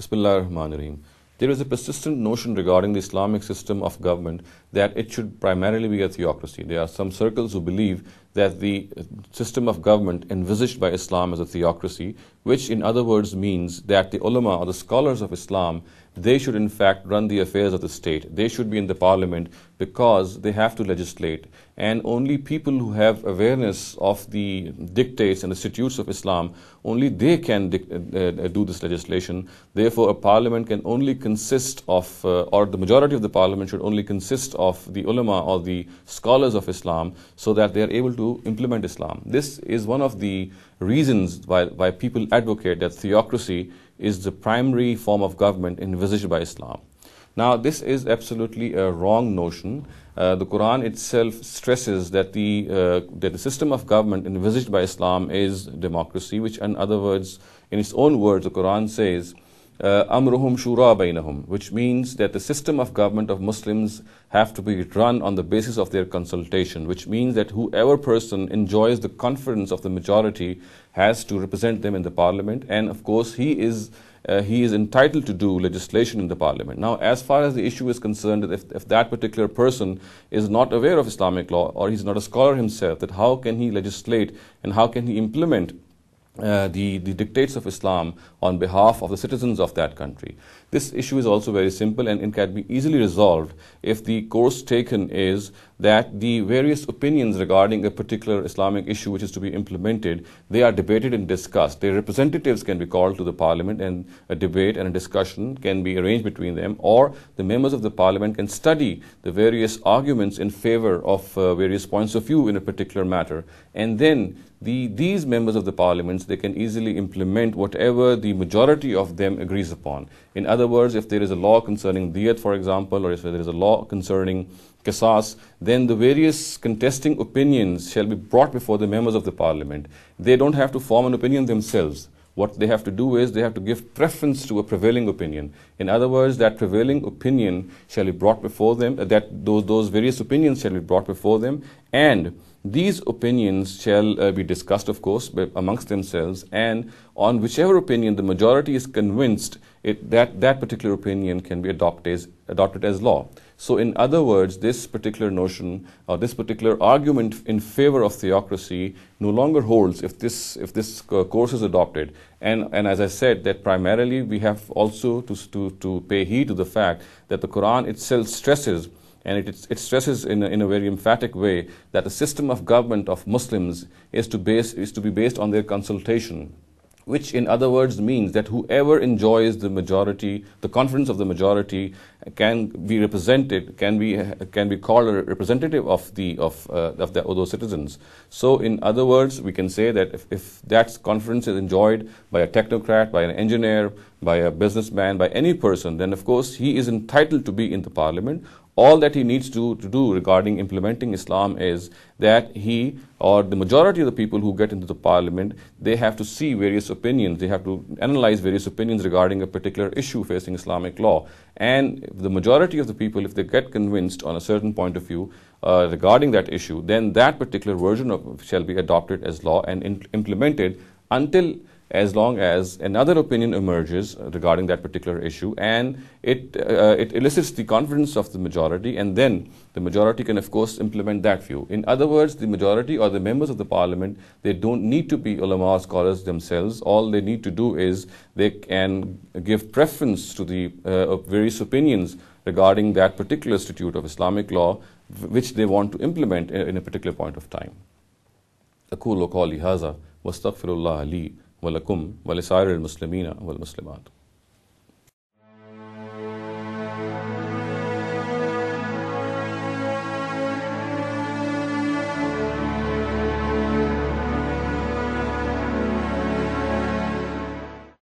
Bismillah ar-Rahman ar-Rahim. There is a persistent notion regarding the Islamic system of government that it should primarily be a theocracy. There are some circles who believe that the system of government envisaged by Islam is a theocracy, which in other words means that the ulama or the scholars of Islam, they should in fact run the affairs of the state. They should be in the parliament because they have to legislate. And only people who have awareness of the dictates and the statutes of Islam, only they can do this legislation. Therefore, a parliament can only consist of, or the majority of the parliament should only consist of the ulama or the scholars of Islam, so that they are able to implement Islam. This is one of the reasons why people advocate that theocracy is the primary form of government envisaged by Islam. Now, this is absolutely a wrong notion. The Quran itself stresses that the system of government envisaged by Islam is democracy, which in other words, in its own words, the Quran says, Amruhum shura bainahum, which means that the system of government of Muslims have to be run on the basis of their consultation, which means that whoever person enjoys the confidence of the majority has to represent them in the parliament, and of course he is entitled to do legislation in the parliament. Now, as far as the issue is concerned, if that particular person is not aware of Islamic law or he's not a scholar himself, that how can he legislate and how can he implement the dictates of Islam on behalf of the citizens of that country. This issue is also very simple and it can be easily resolved if the course taken is that the various opinions regarding a particular Islamic issue which is to be implemented, they are debated and discussed. Their representatives can be called to the parliament and a debate and a discussion can be arranged between them, or the members of the parliament can study the various arguments in favor of various points of view in a particular matter, and then these members of the parliaments, they can easily implement whatever the majority of them agrees upon. In other words, if there is a law concerning diyat, for example, or if there is a law concerning qisas, then the various contesting opinions shall be brought before the members of the parliament. They don't have to form an opinion themselves. What they have to do is they have to give preference to a prevailing opinion. In other words, that prevailing opinion shall be brought before them, those various opinions shall be brought before them, and these opinions shall be discussed, of course, amongst themselves, and on whichever opinion the majority is convinced, that particular opinion can be adopted as law. So in other words, this particular notion or this particular argument in favor of theocracy no longer holds if this course is adopted. And as I said, that primarily we have also to pay heed to the fact that the Quran itself stresses, and it stresses in a very emphatic way, that the system of government of Muslims is to be based on their consultation, which in other words means that whoever enjoys the majority, the confidence of the majority, can be represented, can be called a representative of those citizens. So in other words, we can say that if that confidence is enjoyed by a technocrat, by an engineer, by a businessman, by any person, then of course he is entitled to be in the parliament. All that he needs to do regarding implementing Islam is that he or the majority of the people who get into the parliament, they have to see various opinions, they have to analyze various opinions regarding a particular issue facing Islamic law. And the majority of the people, if they get convinced on a certain point of view regarding that issue, then that particular version shall be adopted as law and implemented as long as another opinion emerges regarding that particular issue, and it elicits the confidence of the majority, and then the majority can of course implement that view. In other words, the majority or the members of the parliament, they don't need to be ulama scholars themselves. All they need to do is they can give preference to the various opinions regarding that particular institute of Islamic law which they want to implement in a particular point of time. أقول قولي هذا واستغفر الله لي ولكم ولسائر المسلمين والمسلمات.